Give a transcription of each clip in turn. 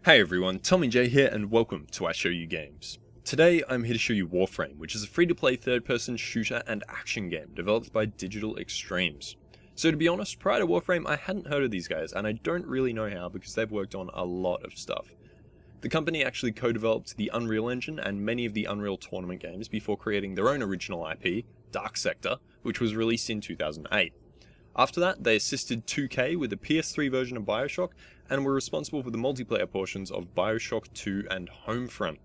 Hey everyone, Tommy J here and welcome to I Show You Games. Today I'm here to show you Warframe, which is a free-to-play third-person shooter and action game developed by Digital Extremes. So to be honest, prior to Warframe I hadn't heard of these guys, and I don't really know how because they've worked on a lot of stuff. The company actually co-developed the Unreal Engine and many of the Unreal Tournament games before creating their own original IP, Dark Sector, which was released in 2008. After that, they assisted 2K with the PS3 version of Bioshock, and were responsible for the multiplayer portions of Bioshock 2 and Homefront.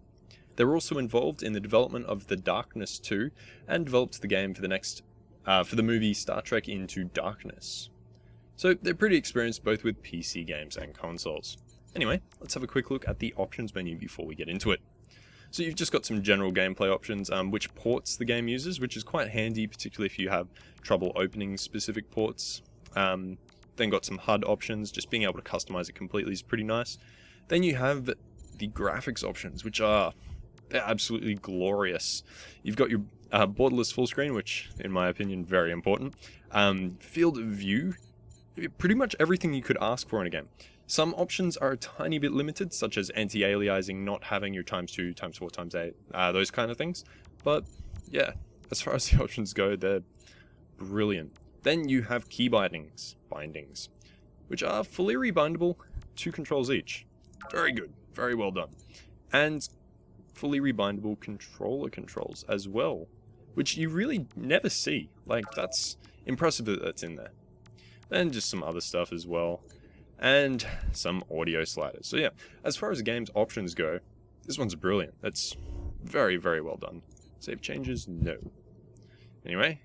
They were also involved in the development of The Darkness 2, and developed the game for the movie Star Trek Into Darkness. So they're pretty experienced both with PC games and consoles. Anyway, let's have a quick look at the options menu before we get into it. So you've just got some general gameplay options, which ports the game uses, which is quite handy, particularly if you have trouble opening specific ports. Then got some HUD options, just being able to customize it completely is pretty nice. Then you have the graphics options, which they're absolutely glorious. You've got your borderless full screen, which in my opinion, very important. Field of view, pretty much everything you could ask for in a game. Some options are a tiny bit limited, such as anti-aliasing, not having your ×2, ×4, ×8, those kind of things. But yeah, as far as the options go, they're brilliant. Then you have key bindings, which are fully rebindable, 2 controls each. Very good, very well done. And fully rebindable controller controls as well, which you really never see. Like, that's impressive that that's in there. Then just some other stuff as well. And some audio sliders. So yeah, as far as the game's options go, this one's brilliant. That's very, very well done. Save changes? No. Anyway,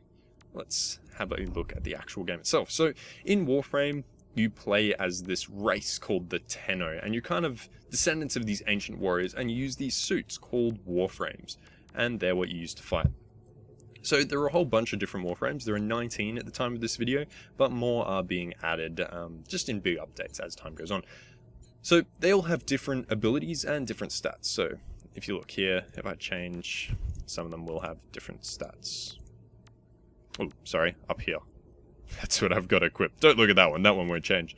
let's have a look at the actual game itself. So in Warframe, you play as this race called the Tenno, and you're kind of descendants of these ancient warriors, and you use these suits called Warframes, and they're what you use to fight. So there are a whole bunch of different Warframes. There are 19 at the time of this video, but more are being added just in big updates as time goes on. So they all have different abilities and different stats. So if you look here, if I change, some of them will have different stats. Oh, sorry, up here. That's what I've got equipped. Don't look at that one won't change.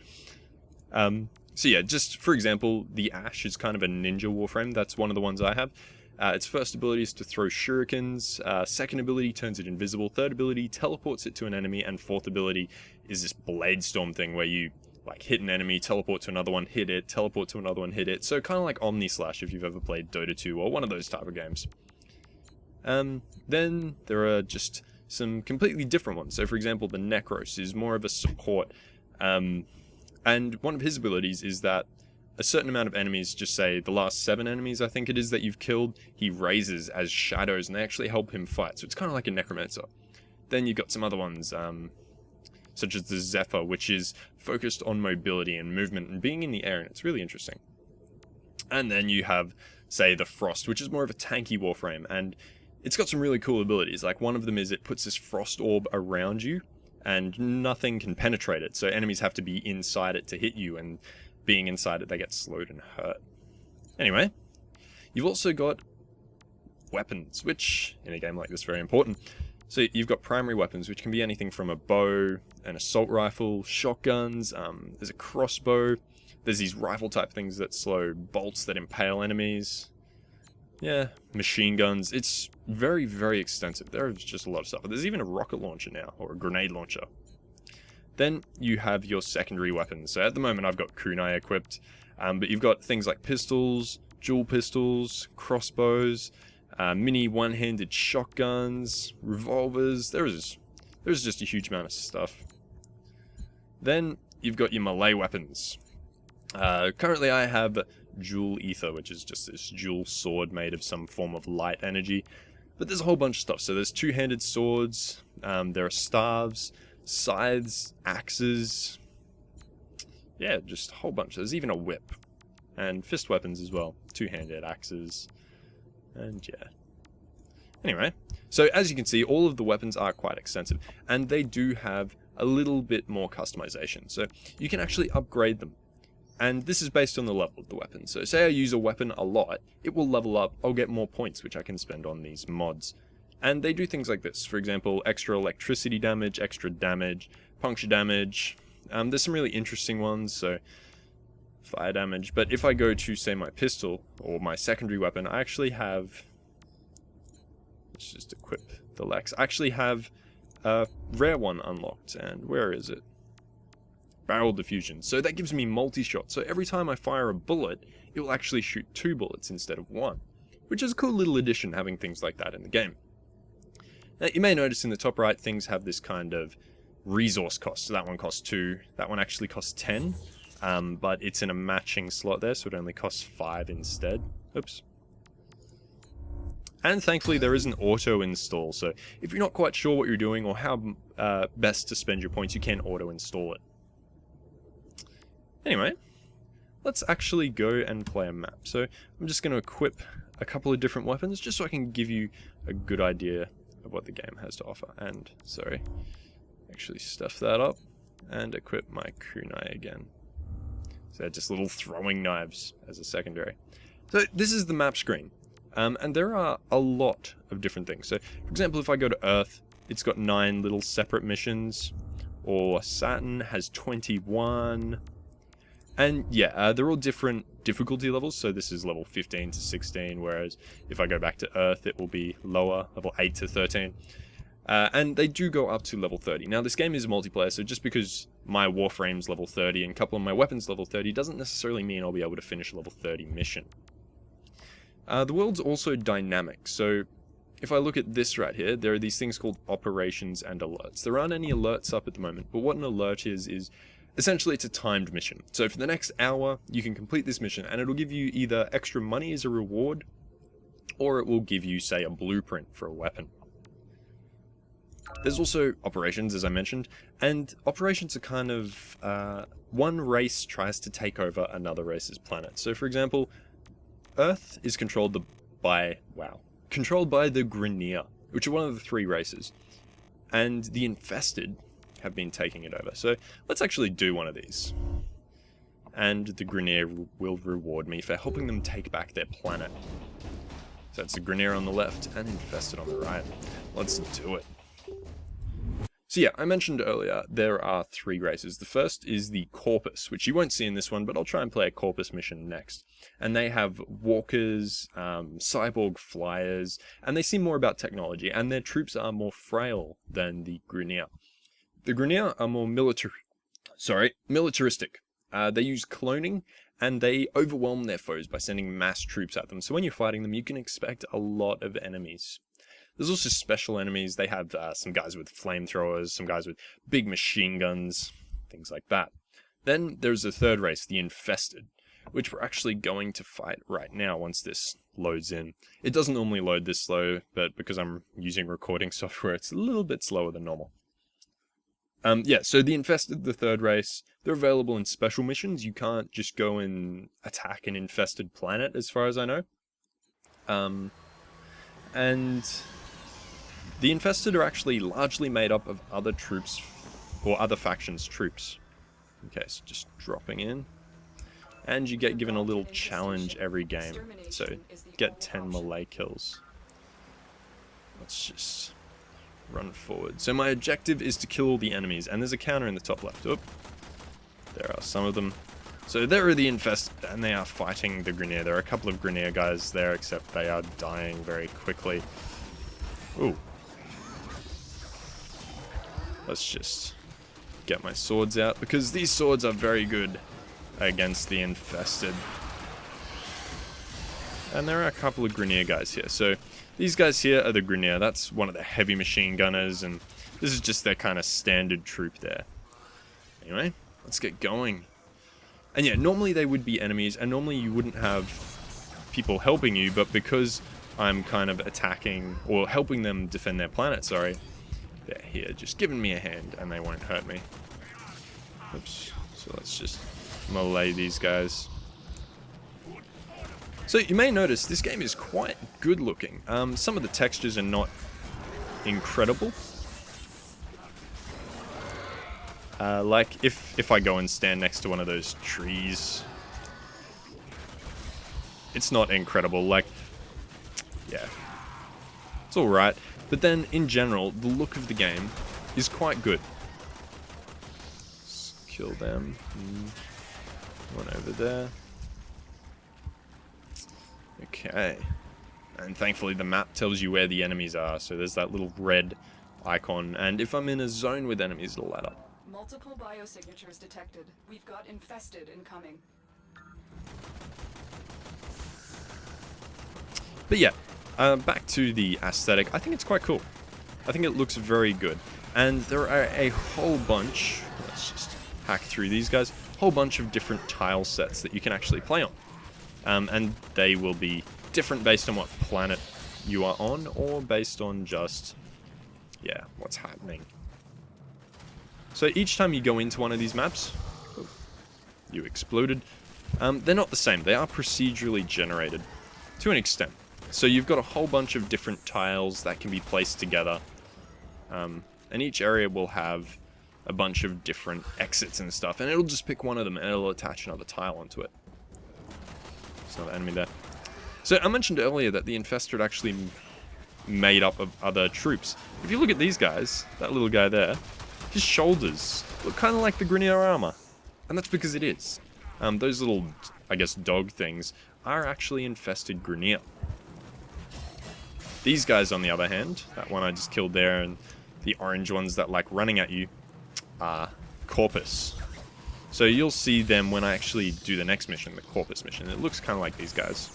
So yeah, just for example, the Ash is kind of a ninja Warframe. That's one of the ones I have. Its first ability is to throw shurikens, second ability turns it invisible, third ability teleports it to an enemy, and fourth ability is this blade storm thing where you like hit an enemy, teleport to another one, hit it, teleport to another one, hit it. So kind of like Omni Slash if you've ever played Dota 2 or one of those type of games. Then there are just some completely different ones. So for example, the Necros is more of a support, and one of his abilities is that a certain amount of enemies, just say the last 7 enemies I think it is that you've killed, he raises as shadows and they actually help him fight. So it's kind of like a necromancer. Then you've got some other ones, such as the Zephyr, which is focused on mobility and movement and being in the air, and it's really interesting. And then you have, say, the Frost, which is more of a tanky Warframe, and it's got some really cool abilities. Like one of them is it puts this frost orb around you and nothing can penetrate it, so enemies have to be inside it to hit you, and being inside it, they get slowed and hurt. Anyway, you've also got weapons, which in a game like this is very important. So you've got primary weapons, which can be anything from a bow, an assault rifle, shotguns, there's a crossbow, there's these rifle type things that slow bolts that impale enemies. Yeah, machine guns. It's very, very extensive. There's just a lot of stuff. There's even a rocket launcher now, or a grenade launcher. Then you have your secondary weapons. So at the moment I've got kunai equipped, but you've got things like pistols, dual pistols, crossbows, mini one-handed shotguns, revolvers. There's just a huge amount of stuff. Then you've got your melee weapons. Currently I have dual ether, which is just this dual sword made of some form of light energy. But there's a whole bunch of stuff. So there's two-handed swords, there are staves, scythes, axes, yeah, just a whole bunch. There's even a whip, and fist weapons as well, two-handed axes, and yeah. Anyway, so as you can see, all of the weapons are quite extensive, and they do have a little bit more customization, so you can actually upgrade them. And this is based on the level of the weapon. So say I use a weapon a lot, it will level up, I'll get more points, which I can spend on these mods. And they do things like this. For example, extra electricity damage, extra damage, puncture damage. There's some really interesting ones. So fire damage. But if I go to, say, my pistol, or my secondary weapon, I actually have... Let's just equip the Lex. I actually have a rare one unlocked, and where is it? Barrel diffusion. So that gives me multi-shot. So every time I fire a bullet, it will actually shoot 2 bullets instead of 1. Which is a cool little addition, having things like that in the game. Now, you may notice in the top right, things have this kind of resource cost. So that one costs 2, that one actually costs 10. But it's in a matching slot there, so it only costs 5 instead. Oops. And thankfully there is an auto install, so if you're not quite sure what you're doing or how best to spend your points, you can auto install it. Anyway, let's actually go and play a map. So I'm just going to equip a couple of different weapons just so I can give you a good idea of what the game has to offer. And, sorry, actually stuff that up and equip my kunai again. So they're just little throwing knives as a secondary. So this is the map screen. And there are a lot of different things. So, for example, if I go to Earth, it's got 9 little separate missions. Or Saturn has 21. And yeah, they're all different difficulty levels. So this is level 15 to 16, whereas if I go back to Earth, it will be lower, level 8 to 13. And they do go up to level 30. Now, this game is multiplayer, so just because my Warframe's level 30 and a couple of my weapons level 30 doesn't necessarily mean I'll be able to finish a level 30 mission. The world's also dynamic, so if I look at this right here, there are these things called operations and alerts. There aren't any alerts up at the moment, but what an alert is essentially it's a timed mission. So for the next hour, you can complete this mission, and it'll give you either extra money as a reward, or it will give you, say, a blueprint for a weapon. There's also operations, as I mentioned, and operations are kind of, one race tries to take over another race's planet. So for example, Earth is controlled by the Grineer, which are one of the 3 races, and the Infested have been taking it over. So let's actually do one of these, and the Grineer will reward me for helping them take back their planet. So it's the Grineer on the left and Infested on the right. Let's do it. So yeah, I mentioned earlier, there are 3 races. The first is the Corpus, which you won't see in this one, but I'll try and play a Corpus mission next. And they have walkers, cyborg flyers, and they seem more about technology, and their troops are more frail than the Grineer. The Grineer are more militaristic. They use cloning, and they overwhelm their foes by sending mass troops at them. So when you're fighting them, you can expect a lot of enemies. There's also special enemies. They have some guys with flamethrowers, some guys with big machine guns, things like that. Then there's the third race, the Infested, which we're actually going to fight right now once this loads in. It doesn't normally load this slow, but because I'm using recording software, it's a little bit slower than normal. Yeah, so the Infested, the third race, they're available in special missions. You can't just go and attack an infested planet, as far as I know. And the Infested are actually largely made up of other troops, or other factions' troops. Okay, so just dropping in. And you get given a little challenge every game. So, get 10 melee kills. Let's just run forward. So my objective is to kill all the enemies, and there's a counter in the top left. Oop. There are some of them. So there are the Infested, and they are fighting the Grineer. There are a couple of Grineer guys there, except they are dying very quickly. Ooh. Let's just get my swords out, because these swords are very good against the Infested. And there are a couple of Grineer guys here. So these guys here are the Grineer. That's one of the heavy machine gunners, and this is just their kind of standard troop there. Anyway, let's get going. And yeah, normally they would be enemies, and normally you wouldn't have people helping you, but because I'm kind of attacking, or helping them defend their planet, sorry, they're here just giving me a hand, and they won't hurt me. Oops. So let's just melee these guys. So you may notice this game is quite good looking. Some of the textures are not incredible. Like if I go and stand next to one of those trees, it's not incredible. Like, yeah, it's alright. But then in general, the look of the game is quite good. Let's kill them. One over there. Okay. And thankfully the map tells you where the enemies are, so there's that little red icon, and if I'm in a zone with enemies, it'll light up. Multiple biosignatures detected. We've got infested incoming. But yeah, back to the aesthetic. I think it's quite cool. I think it looks very good. And there are a whole bunch, let's just hack through these guys, a whole bunch of different tile sets that you can actually play on. And they will be different based on what planet you are on, or based on just, yeah, what's happening. So each time you go into one of these maps, oh, you exploded, they're not the same. They are procedurally generated to an extent. So you've got a whole bunch of different tiles that can be placed together, and each area will have a bunch of different exits and stuff, and it'll just pick one of them and it'll attach another tile onto it. There's another enemy there. So I mentioned earlier that the Infested are actually made up of other troops. If you look at these guys, that little guy there, his shoulders look kind of like the Grineer armor, and that's because it is. Those little, I guess, dog things are actually infested Grineer. These guys, on the other hand, that one I just killed there, and the orange ones that like running at you, are Corpus. So you'll see them when I actually do the next mission, the Corpus mission. It looks kind of like these guys.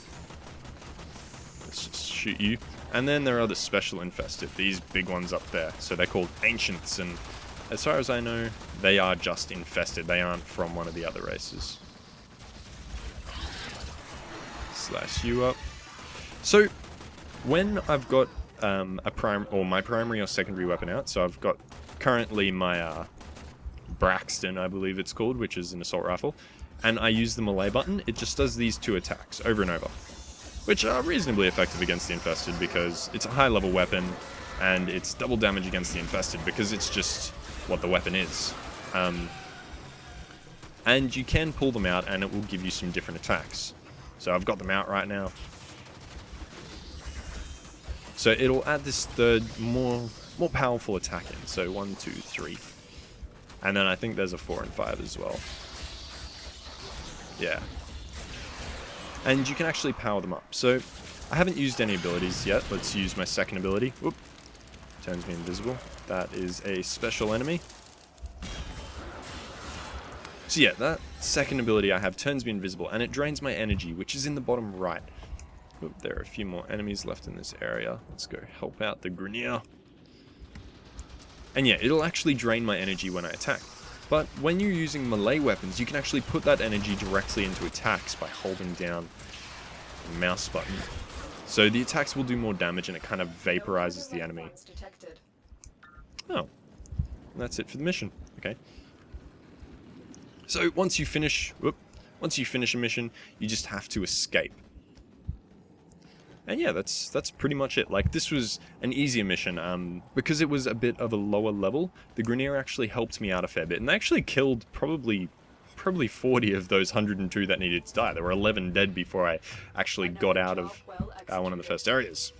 Let's just shoot you. And then there are the special infested, these big ones up there. So they're called Ancients, and as far as I know, they are just infested. They aren't from one of the other races. Slash you up. So when I've got my primary or secondary weapon out, so I've got currently my Braxton, I believe it's called, which is an assault rifle, and I use the melee button, it just does these two attacks over and over, which are reasonably effective against the infested because it's a high level weapon, and it's double damage against the infested because it's just what the weapon is. And you can pull them out and it will give you some different attacks. So I've got them out right now. So it'll add this third, more powerful attack in. So 1, 2, 3. And then I think there's a 4 and 5 as well. Yeah. And you can actually power them up. So I haven't used any abilities yet. Let's use my second ability. Whoop. Turns me invisible. That is a special enemy. So yeah, that second ability I have turns me invisible, and it drains my energy, which is in the bottom right. Oop, there are a few more enemies left in this area. Let's go help out the Grineer. And yeah, it'll actually drain my energy when I attack. But when you're using melee weapons, you can actually put that energy directly into attacks by holding down the mouse button. So the attacks will do more damage and it kind of vaporizes the enemy. Oh, that's it for the mission. Okay. So once you finish a mission, you just have to escape. And yeah, that's pretty much it. Like, this was an easier mission, because it was a bit of a lower level. The Grineer actually helped me out a fair bit, and they actually killed probably 40 of those 102 that needed to die. There were 11 dead before I actually got out of one of the first areas.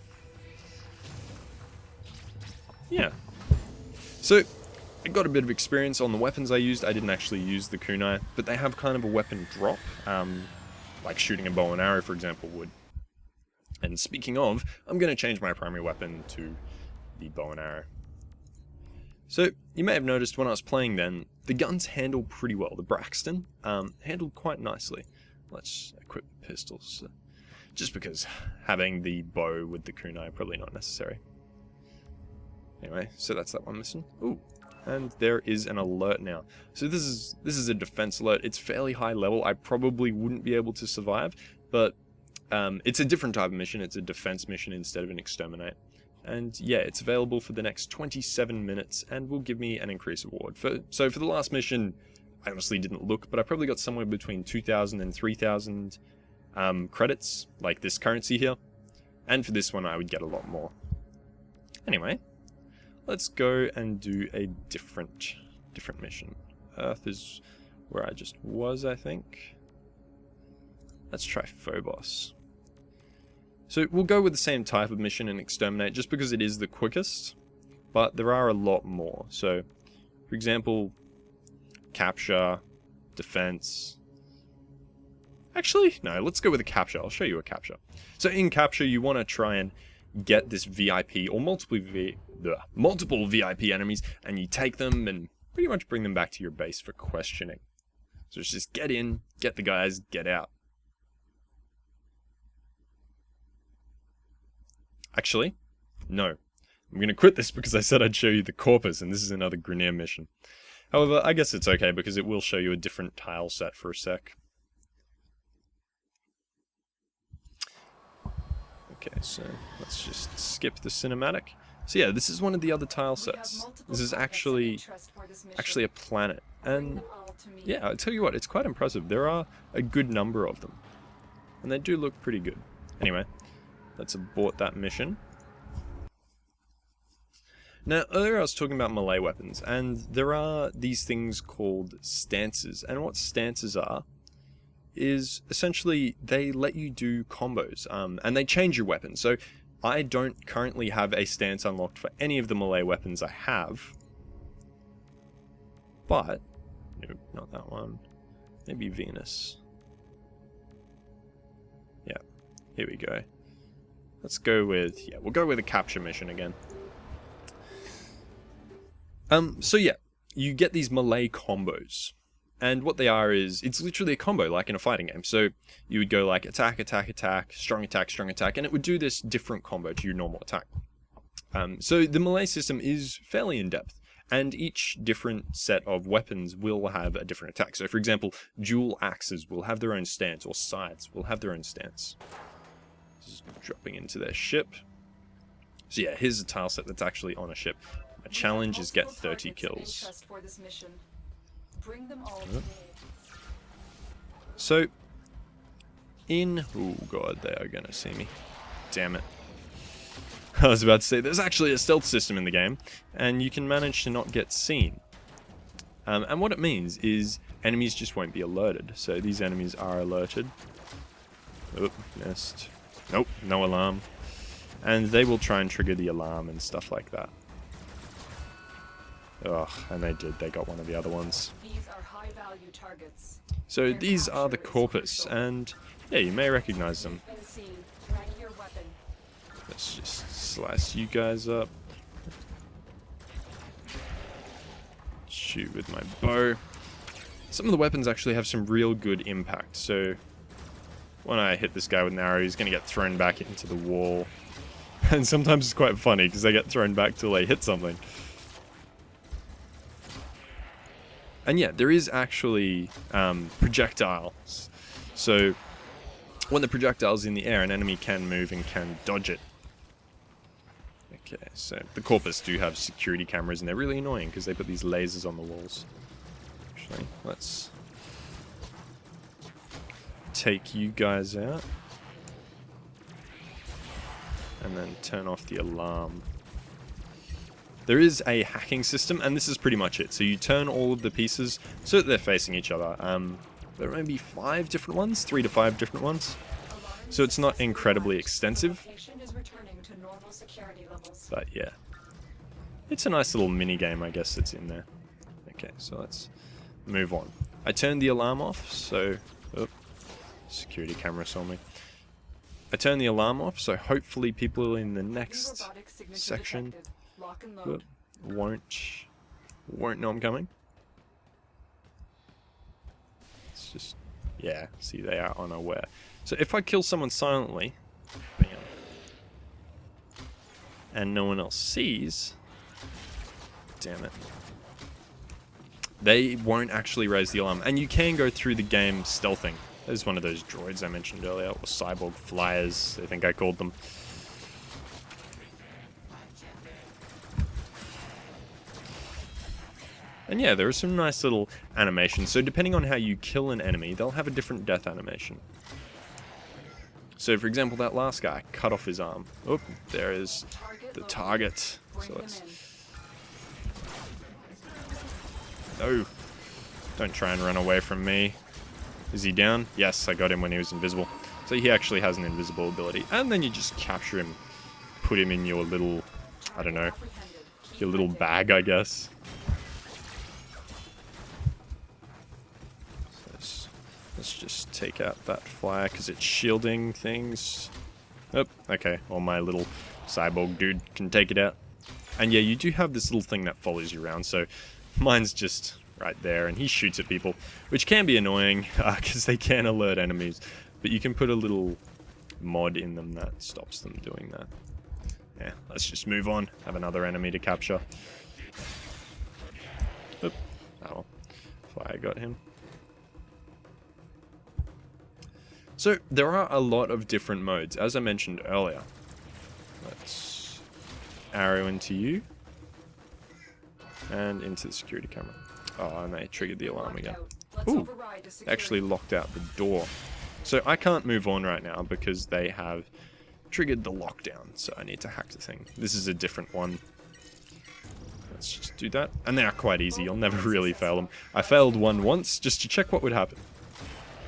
Yeah. So I got a bit of experience on the weapons I used. I didn't actually use the kunai, but they have kind of a weapon drop, like shooting a bow and arrow, for example, would. And speaking of, I'm going to change my primary weapon to the bow and arrow. So, you may have noticed when I was playing then, the guns handle pretty well. The Braxton handled quite nicely. Let's equip the pistols, just because having the bow with the kunai probably not necessary. Anyway, so that's that one mission. Ooh, and there is an alert now. So this is a defense alert. It's fairly high level. I probably wouldn't be able to survive, but it's a different type of mission. It's a defense mission instead of an exterminate. And yeah, it's available for the next 27 minutes and will give me an increased reward. So for the last mission, I honestly didn't look, but I probably got somewhere between 2,000 and 3,000 credits, like this currency here. And for this one, I would get a lot more. Anyway, let's go and do a different mission. Earth is where I just was, I think. Let's try Phobos. So we'll go with the same type of mission and exterminate just because it is the quickest, but there are a lot more. So, for example, capture, defense, Actually, no, let's go with a capture. I'll show you a capture. So in capture, you want to try and get this VIP or multiple VIP enemies, and you take them and pretty much bring them back to your base for questioning. So it's just get in, get the guys, get out. Actually, no. I'm going to quit this because I said I'd show you the corpus, and this is another Grineer mission. However, I guess it's okay because it will show you a different tile set for a sec. Okay, so let's just skip the cinematic. So yeah, this is one of the other tile sets. This is actually a planet, and yeah, I'll tell you what, it's quite impressive. There are a good number of them, and they do look pretty good. Anyway, let's abort that mission. Now, earlier I was talking about melee weapons, and there are these things called stances, and what stances are is essentially they let you do combos, and they change your weapon. So I don't currently have a stance unlocked for any of the melee weapons I have, but no, not that one. Maybe Venus. Yeah, here we go. Let's go with, we'll go with a capture mission again. So yeah, you get these melee combos. And what they are is, it's literally a combo, like in a fighting game. So you would go like attack, attack, attack, strong attack, and it would do this different combo to your normal attack. So the melee system is fairly in-depth, and each different set of weapons will have a different attack. So for example, dual axes will have their own stance, or scythes will have their own stance. This is dropping into their ship. So yeah, here's a tile set that's actually on a ship. My challenge is get 30 kills. Bring them all to me. So, oh god, they are gonna see me. Damn it. I was about to say, there's actually a stealth system in the game, and you can manage to not get seen. And what it means is, enemies just won't be alerted. So these enemies are alerted. Oh, missed. Nope, no alarm. And they will try and trigger the alarm and stuff like that. Ugh, and they did. They got one of the other ones. These are high-value targets. So these are the corpus, and yeah, you may recognize them. Let's just slice you guys up. Shoot with my bow. Some of the weapons actually have some real good impact. So when I hit this guy with an arrow, he's going to get thrown back into the wall. And sometimes it's quite funny because they get thrown back till they hit something. And yeah, there is actually projectiles. So when the projectile's in the air, an enemy can move and can dodge it. Okay, so the corpus do have security cameras, and they're really annoying because they put these lasers on the walls. Actually, let's take you guys out. And then turn off the alarm. There is a hacking system, and this is pretty much it. So you turn all of the pieces so that they're facing each other. There may be 5 different ones, 3 to 5 different ones. So it's not incredibly extensive. But yeah. It's a nice little mini game, I guess, that's in there. Okay, so let's move on. I turned the alarm off, so... Oh, security camera saw me. I turned the alarm off, so hopefully people in the next section... won't know I'm coming. It's just, yeah, see, they are unaware. So if I kill someone silently, bam, and no one else sees, damn it, they won't actually raise the alarm. And you can go through the game stealthing. There's one of those droids I mentioned earlier, or cyborg flyers, I think I called them. And yeah, there are some nice little animations. So depending on how you kill an enemy, they'll have a different death animation. So for example, that last guy cut off his arm. Oh, there is the target. So let's... No! Don't try and run away from me. Is he down? Yes, I got him when he was invisible. So he actually has an invisible ability. And then you just capture him, put him in your little, I don't know, your little bag, I guess. Let's just take out that flyer because it's shielding things. Oh, okay. Well, my little cyborg dude can take it out. And yeah, you do have this little thing that follows you around, so mine's just right there, and he shoots at people, which can be annoying because they can alert enemies. But you can put a little mod in them that stops them doing that. Yeah, let's just move on. Have another enemy to capture. Oop. Oh well. Fire got him. So there are a lot of different modes, as I mentioned earlier. Let's arrow into you. And into the security camera. Oh, and they triggered the alarm again. Ooh, actually locked out the door. So I can't move on right now because they have triggered the lockdown. So I need to hack the thing. This is a different one. Let's just do that. And they are quite easy. You'll never really fail them. I failed one once just to check what would happen.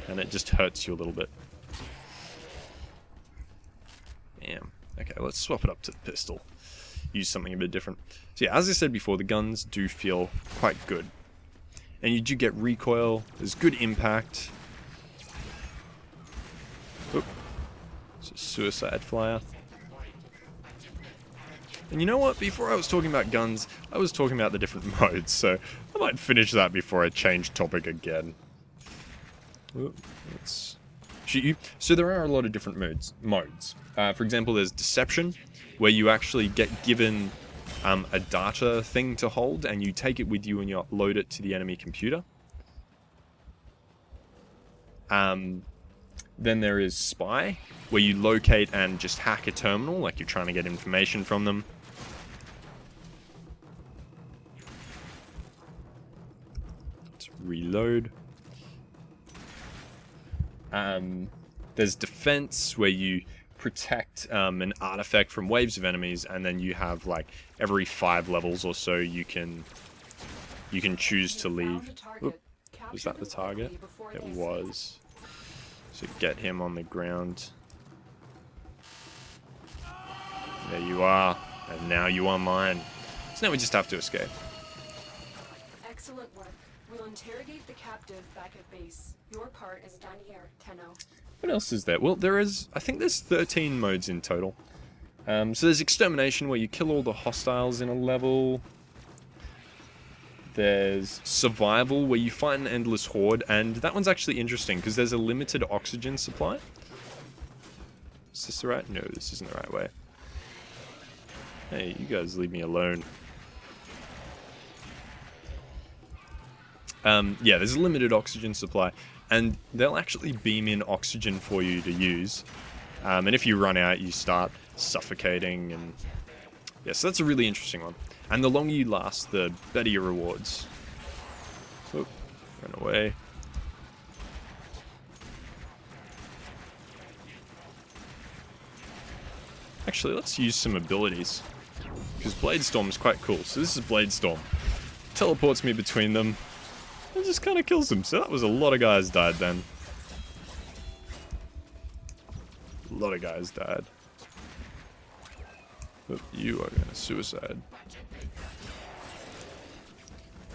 And it just hurts you a little bit. Damn. Okay, let's swap it up to the pistol. Use something a bit different. So yeah, as I said before, the guns do feel quite good. And you do get recoil. There's good impact. Oop. It's a suicide flyer. And you know what? Before I was talking about guns, I was talking about the different modes. So I might finish that before I change topic again. Oop, let's shoot you. So there are a lot of different modes. For example, there's deception, where you actually get given a data thing to hold, and you take it with you and you upload it to the enemy computer. Then there is spy, where you locate and just hack a terminal, like you're trying to get information from them. Let's reload. There's defense, where you protect an artifact from waves of enemies, and then you have like every 5 levels or so you can choose to leave. Oop, was that the target? It was. So get him on the ground. There you are, and now you are mine. So now we just have to escape. Excellent work. We'll interrogate the captive back at base. Your part is done here, Tenno. What else is there? Well, I think there's 13 modes in total. So there's extermination, where you kill all the hostiles in a level. There's survival, where you fight an endless horde, and that one's actually interesting because there's a limited oxygen supply. Is this the right? No, this isn't the right way. Hey, you guys leave me alone. Yeah, there's a limited oxygen supply, and they'll actually beam in oxygen for you to use. And if you run out, you start suffocating, and yeah, so that's a really interesting one. And the longer you last, the better your rewards. Oop, run away. Actually, let's use some abilities, because Blade Storm is quite cool. So this is Blade Storm. Teleports me between them. It just kind of kills them. So that was a lot of guys died then. A lot of guys died. But you are gonna suicide.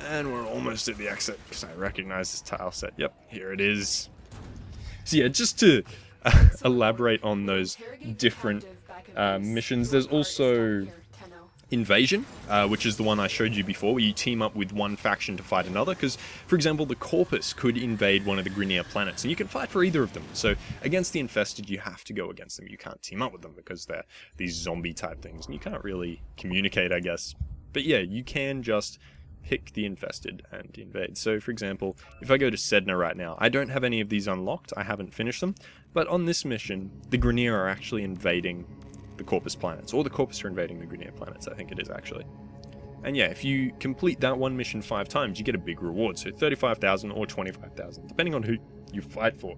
And we're almost at the exit because I recognize this tile set. Yep, here it is. So yeah, just to elaborate on those different missions, there's also Invasion, which is the one I showed you before, where you team up with one faction to fight another, because, for example, the Corpus could invade one of the Grineer planets, and you can fight for either of them. So, against the Infested, you have to go against them. You can't team up with them, because they're these zombie-type things, and you can't really communicate, I guess. But yeah, you can just pick the Infested and invade. So, for example, if I go to Sedna right now, I don't have any of these unlocked, I haven't finished them, but on this mission, the Grineer are actually invading the Corpus planets, or the Corpus are invading the Grineer planets, I think it is actually. And yeah, if you complete that one mission 5 times, you get a big reward, so 35,000 or 25,000, depending on who you fight for.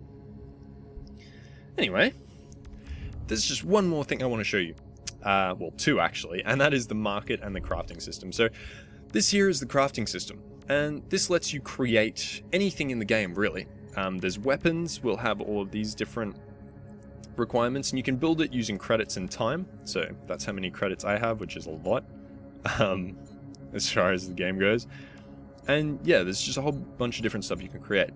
Anyway, there's just one more thing I want to show you. Well, 2 actually, and that is the market and the crafting system. So this here is the crafting system, and this lets you create anything in the game, really. There's weapons, we'll have all of these different requirements, and you can build it using credits and time. So that's how many credits I have, which is a lot, as far as the game goes. And yeah, there's just a whole bunch of different stuff you can create.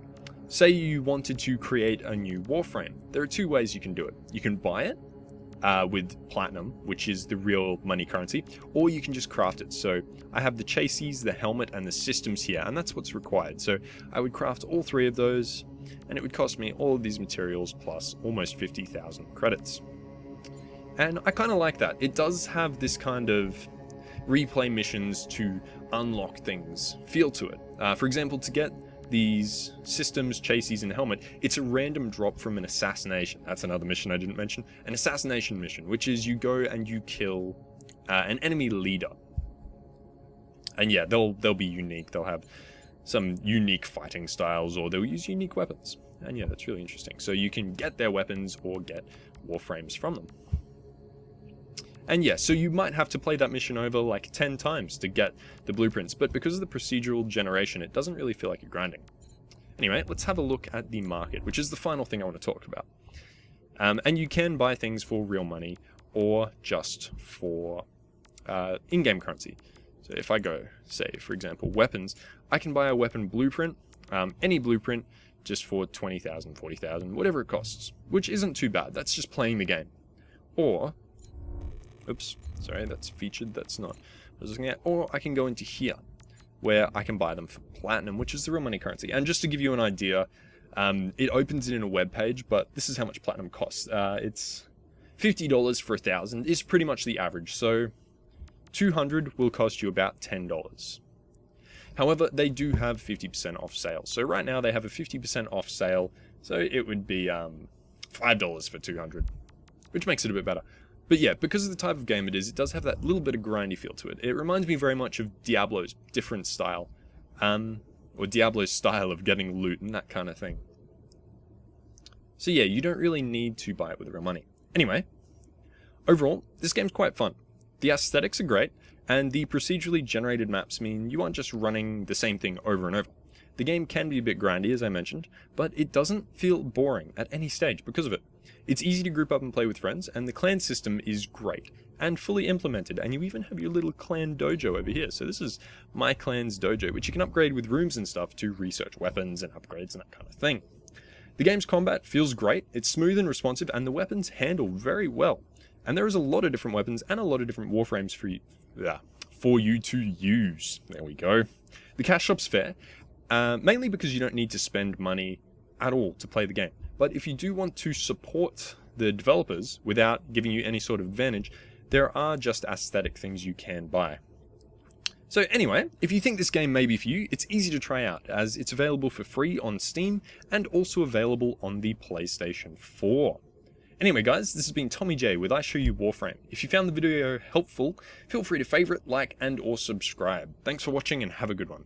say you wanted to create a new Warframe. There are two ways you can do it. You can buy it with platinum, which is the real money currency, or you can just craft it. So I have the chassis, the helmet, and the systems here, and that's what's required. So I would craft all three of those, and it would cost me all of these materials plus almost 50,000 credits. And I kind of like that. It does have this kind of replay missions to unlock things feel to it. For example, to get these systems, chassis, and helmet, it's a random drop from an assassination. That's another mission I didn't mention. An assassination mission, which is you go and you kill an enemy leader. And yeah, they'll be unique. They'll have some unique fighting styles, or they'll use unique weapons. And yeah, that's really interesting. So you can get their weapons or get Warframes from them. And yeah, so you might have to play that mission over like 10 times to get the blueprints, but because of the procedural generation, it doesn't really feel like you're grinding. Anyway, let's have a look at the market, which is the final thing I want to talk about. And you can buy things for real money or just for in-game currency. So if I go, say, for example, weapons, I can buy a weapon blueprint, any blueprint, just for 20,000, 40,000, whatever it costs, which isn't too bad. That's just playing the game. Or oops, sorry, that's featured, that's not what I was looking at. Or I can go into here, where I can buy them for platinum, which is the real money currency. And just to give you an idea, it opens it in a web page, but this is how much platinum costs. It's $50 for 1,000 is pretty much the average, so 200 will cost you about $10. However, they do have 50% off sale. So right now they have a 50% off sale, so it would be $5 for 200, which makes it a bit better. But yeah, because of the type of game it is, it does have that little bit of grindy feel to it. It reminds me very much of Diablo's different style, or Diablo's style of getting loot and that kind of thing. So yeah, you don't really need to buy it with real money. Anyway, overall, this game's quite fun. The aesthetics are great, and the procedurally generated maps mean you aren't just running the same thing over and over. The game can be a bit grindy, as I mentioned, but it doesn't feel boring at any stage because of it. It's easy to group up and play with friends, and the clan system is great and fully implemented, and you even have your little clan dojo over here. So this is my clan's dojo, which you can upgrade with rooms and stuff to research weapons and upgrades and that kind of thing. The game's combat feels great, it's smooth and responsive, and the weapons handle very well. And there is a lot of different weapons and a lot of different Warframes for you to use. There we go. The cash shop's fair, mainly because you don't need to spend money at all to play the game. But if you do want to support the developers without giving you any sort of advantage, there are just aesthetic things you can buy. So anyway, if you think this game may be for you, it's easy to try out, as it's available for free on Steam and also available on the PlayStation 4. Anyway guys, this has been Tommy J with I Show You Warframe. If you found the video helpful, feel free to favourite, like, and or subscribe. Thanks for watching and have a good one.